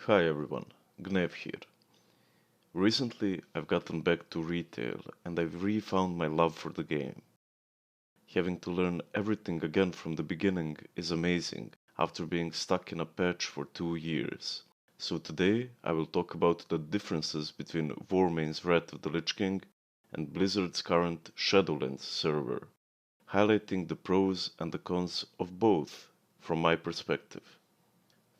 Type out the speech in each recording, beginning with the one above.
Hi everyone, Gnev here. Recently I've gotten back to retail and I've re-found my love for the game. Having to learn everything again from the beginning is amazing after being stuck in a patch for 2 years. So today I will talk about the differences between Warmane's Wrath of the Lich King and Blizzard's current Shadowlands server, highlighting the pros and the cons of both from my perspective.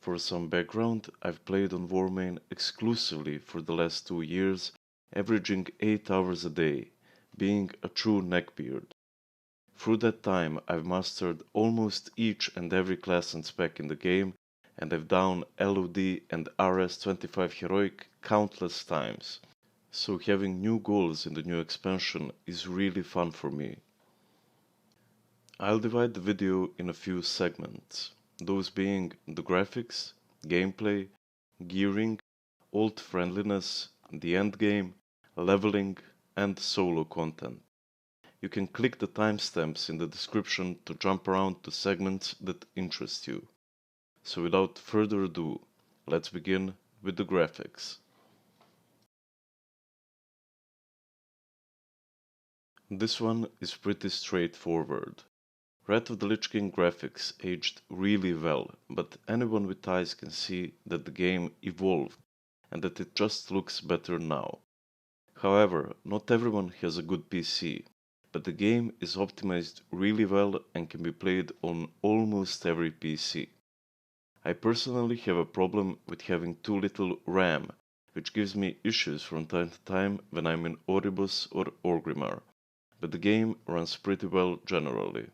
For some background, I've played on Warmane exclusively for the last 2 years, averaging 8 hours a day, being a true neckbeard. Through that time, I've mastered almost each and every class and spec in the game, and I've downed LOD and RS25 Heroic countless times. So having new goals in the new expansion is really fun for me. I'll divide the video in a few segments, those being the graphics, gameplay, gearing, ult friendliness, the endgame, leveling, and solo content. You can click the timestamps in the description to jump around to segments that interest you. So without further ado, let's begin with the graphics. This one is pretty straightforward. Wrath of the Lich King graphics aged really well, but anyone with eyes can see that the game evolved and that it just looks better now. However, not everyone has a good PC, but the game is optimized really well and can be played on almost every PC. I personally have a problem with having too little RAM, which gives me issues from time to time when I'm in Oribus or Orgrimmar, but the game runs pretty well generally.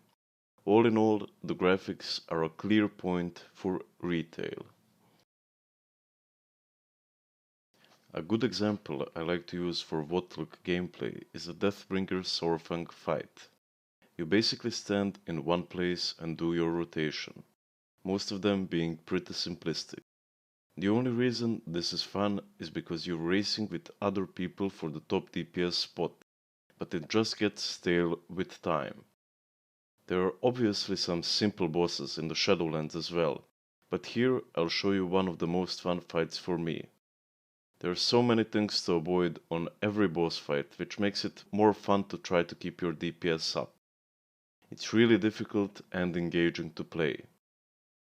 All in all, the graphics are a clear point for retail. A good example I like to use for Wotlk gameplay is the Deathbringer Sorfang fight. You basically stand in one place and do your rotation, most of them being pretty simplistic. The only reason this is fun is because you're racing with other people for the top DPS spot, but it just gets stale with time. There are obviously some simple bosses in the Shadowlands as well, but here I'll show you one of the most fun fights for me. There are so many things to avoid on every boss fight, which makes it more fun to try to keep your DPS up. It's really difficult and engaging to play.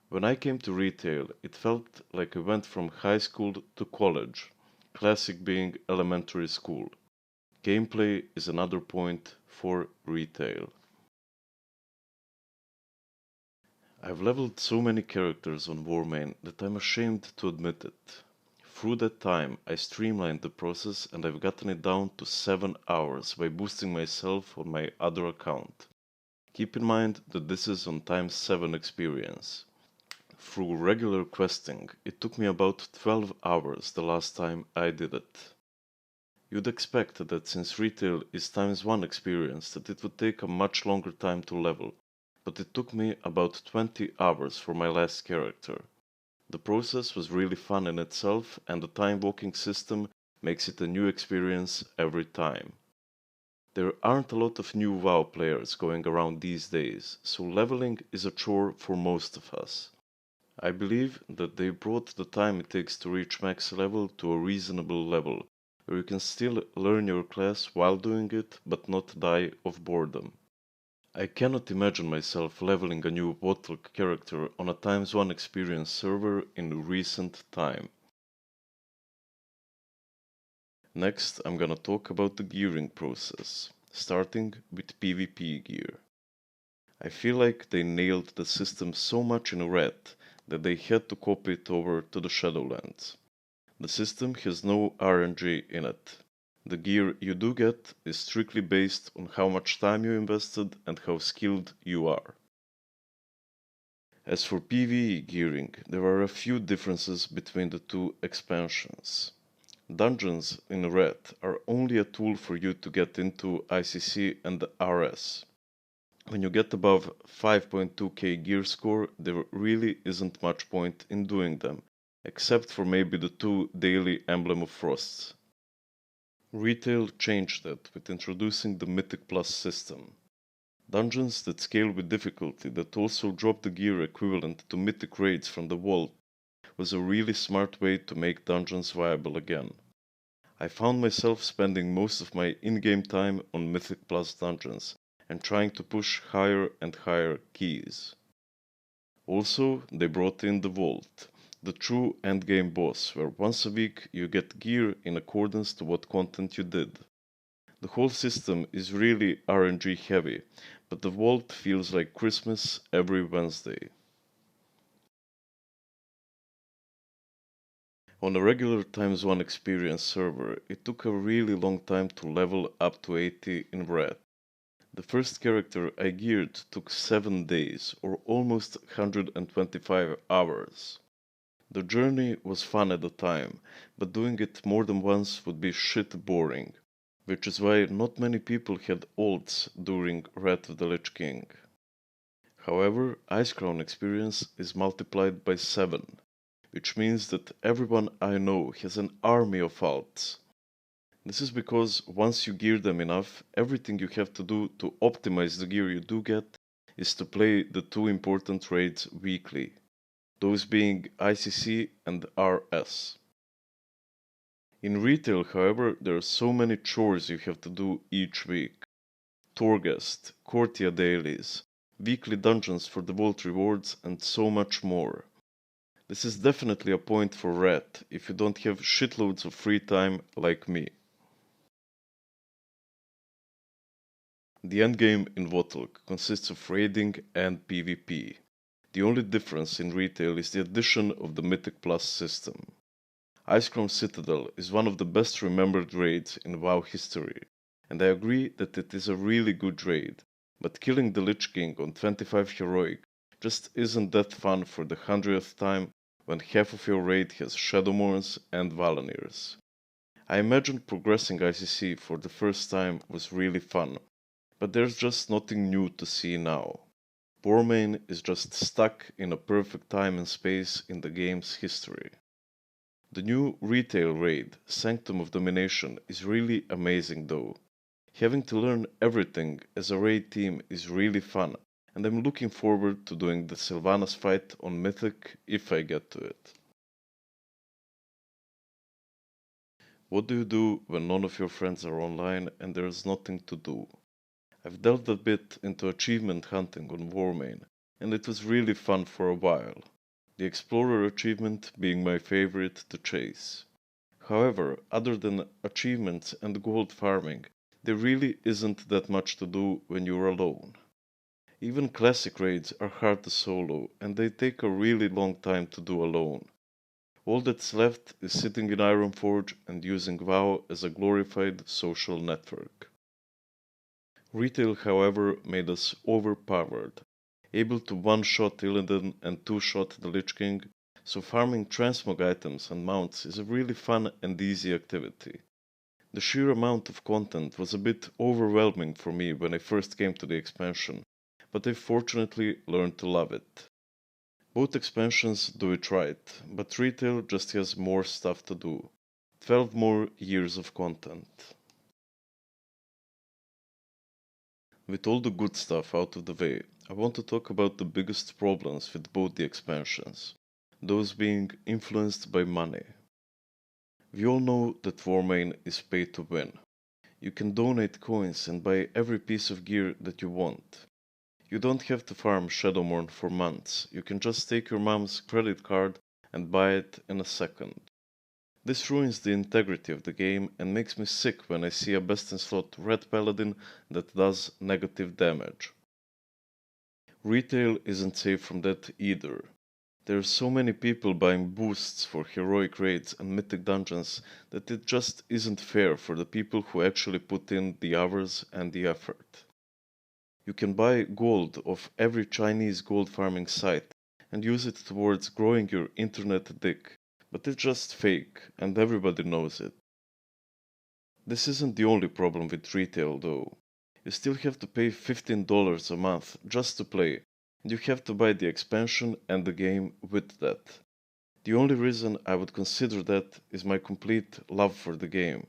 When I came to retail, it felt like I went from high school to college, classic being elementary school. Gameplay is another point for retail. I've leveled so many characters on Warmane that I'm ashamed to admit it. Through that time, I streamlined the process and I've gotten it down to 7 hours by boosting myself on my other account. Keep in mind that this is on times 7 experience. Through regular questing, it took me about 12 hours the last time I did it. You'd expect that since retail is times 1 experience that it would take a much longer time to level, but it took me about 20 hours for my last character. The process was really fun in itself and the time walking system makes it a new experience every time. There aren't a lot of new WoW players going around these days, so leveling is a chore for most of us. I believe that they brought the time it takes to reach max level to a reasonable level, where you can still learn your class while doing it but not die of boredom. I cannot imagine myself leveling a new Wotlk character on a times 1 experience server in recent time. Next, I'm gonna talk about the gearing process, starting with PvP gear. I feel like they nailed the system so much in Red that they had to copy it over to the Shadowlands. The system has no RNG in it. The gear you do get is strictly based on how much time you invested and how skilled you are. As for PvE gearing, there are a few differences between the two expansions. Dungeons in Red are only a tool for you to get into ICC and RS. When you get above 5.2k gear score, there really isn't much point in doing them, except for maybe the 2 daily Emblem of Frosts. Retail changed that with introducing the Mythic Plus system. Dungeons that scale with difficulty that also drop the gear equivalent to Mythic raids from the Vault was a really smart way to make dungeons viable again. I found myself spending most of my in-game time on Mythic Plus dungeons and trying to push higher and higher keys. Also, they brought in the Vault, the true endgame boss, where once a week you get gear in accordance to what content you did. The whole system is really RNG heavy, but the Vault feels like Christmas every Wednesday. On a regular times 1 experience server, it took a really long time to level up to 80 in red. The first character I geared took 7 days, or almost 125 hours. The journey was fun at the time, but doing it more than once would be shit boring, which is why not many people had ults during Wrath of the Lich King. However, Ice Crown experience is multiplied by 7, which means that everyone I know has an army of ults. This is because once you gear them enough, everything you have to do to optimize the gear you do get is to play the two important raids weekly, those being ICC and RS. In retail, however, there are so many chores you have to do each week. Torghast, Courtia dailies, weekly dungeons for the Vault rewards, and so much more. This is definitely a point for Rat if you don't have shitloads of free time like me. The endgame in Wotlk consists of raiding and PvP. The only difference in retail is the addition of the Mythic Plus system. Icecrown Citadel is one of the best remembered raids in WoW history, and I agree that it is a really good raid, but killing the Lich King on 25 heroic just isn't that fun for the 100th time when half of your raid has Shadowmourns and Valanirs. I imagine progressing ICC for the first time was really fun, but there's just nothing new to see now. Warmane is just stuck in a perfect time and space in the game's history. The new retail raid, Sanctum of Domination, is really amazing though. Having to learn everything as a raid team is really fun, and I'm looking forward to doing the Sylvanas fight on Mythic if I get to it. What do you do when none of your friends are online and there's nothing to do? I've delved a bit into achievement hunting on Warmane, and it was really fun for a while, the Explorer achievement being my favorite to chase. However, other than achievements and gold farming, there really isn't that much to do when you're alone. Even classic raids are hard to solo, and they take a really long time to do alone. All that's left is sitting in Ironforge and using WoW as a glorified social network. Retail, however, made us overpowered, able to one-shot Illidan and two-shot the Lich King, so farming transmog items and mounts is a really fun and easy activity. The sheer amount of content was a bit overwhelming for me when I first came to the expansion, but I fortunately learned to love it. Both expansions do it right, but retail just has more stuff to do. 12 more years of content. With all the good stuff out of the way, I want to talk about the biggest problems with both the expansions, those being influenced by money. We all know that Warmane is pay to win. You can donate coins and buy every piece of gear that you want. You don't have to farm Shadowmourn for months, you can just take your mom's credit card and buy it in a second. This ruins the integrity of the game and makes me sick when I see a best in slot Red Paladin that does negative damage. Retail isn't safe from that either. There are so many people buying boosts for heroic raids and mythic dungeons that it just isn't fair for the people who actually put in the hours and the effort. You can buy gold off every Chinese gold farming site and use it towards growing your internet dick, but it's just fake and everybody knows it. This isn't the only problem with retail though. You still have to pay $15 a month just to play, and you have to buy the expansion and the game with that. The only reason I would consider that is my complete love for the game.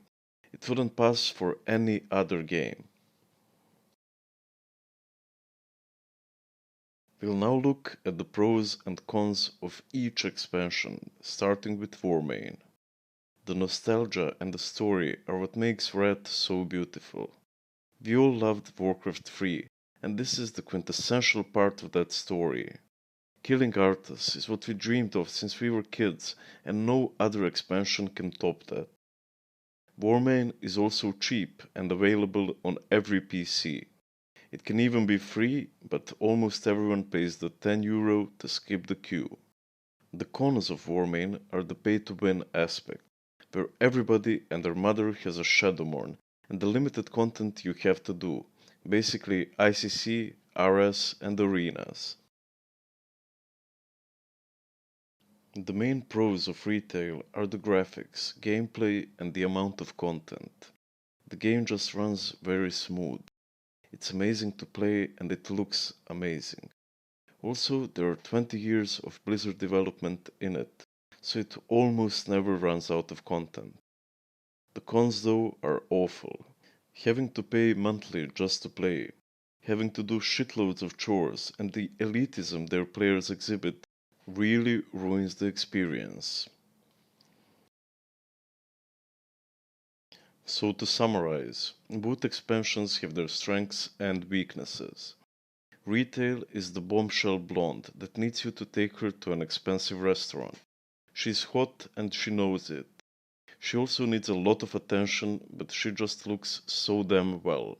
It wouldn't pass for any other game. We'll now look at the pros and cons of each expansion, starting with Warmane. The nostalgia and the story are what makes Red so beautiful. We all loved Warcraft 3, and this is the quintessential part of that story. Killing Arthas is what we dreamed of since we were kids, and no other expansion can top that. Warmane is also cheap and available on every PC. It can even be free, but almost everyone pays the €10 to skip the queue. The cons of Warmane are the pay-to-win aspect, where everybody and their mother has a Shadowmourne, and the limited content you have to do, basically ICC, RS, and arenas. The main pros of retail are the graphics, gameplay, and the amount of content. The game just runs very smooth. It's amazing to play and it looks amazing. Also, there are 20 years of Blizzard development in it, so it almost never runs out of content. The cons though are awful. Having to pay monthly just to play, having to do shitloads of chores, and the elitism their players exhibit really ruins the experience. So to summarize, both expansions have their strengths and weaknesses. Retail is the bombshell blonde that needs you to take her to an expensive restaurant. She's hot and she knows it. She also needs a lot of attention, but she just looks so damn well.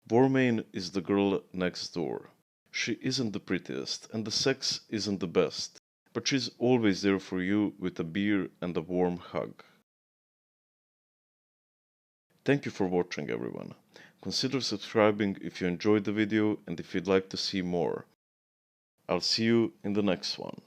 Warmane is the girl next door. She isn't the prettiest, and the sex isn't the best, but she's always there for you with a beer and a warm hug. Thank you for watching, everyone. Consider subscribing if you enjoyed the video and if you'd like to see more. I'll see you in the next one.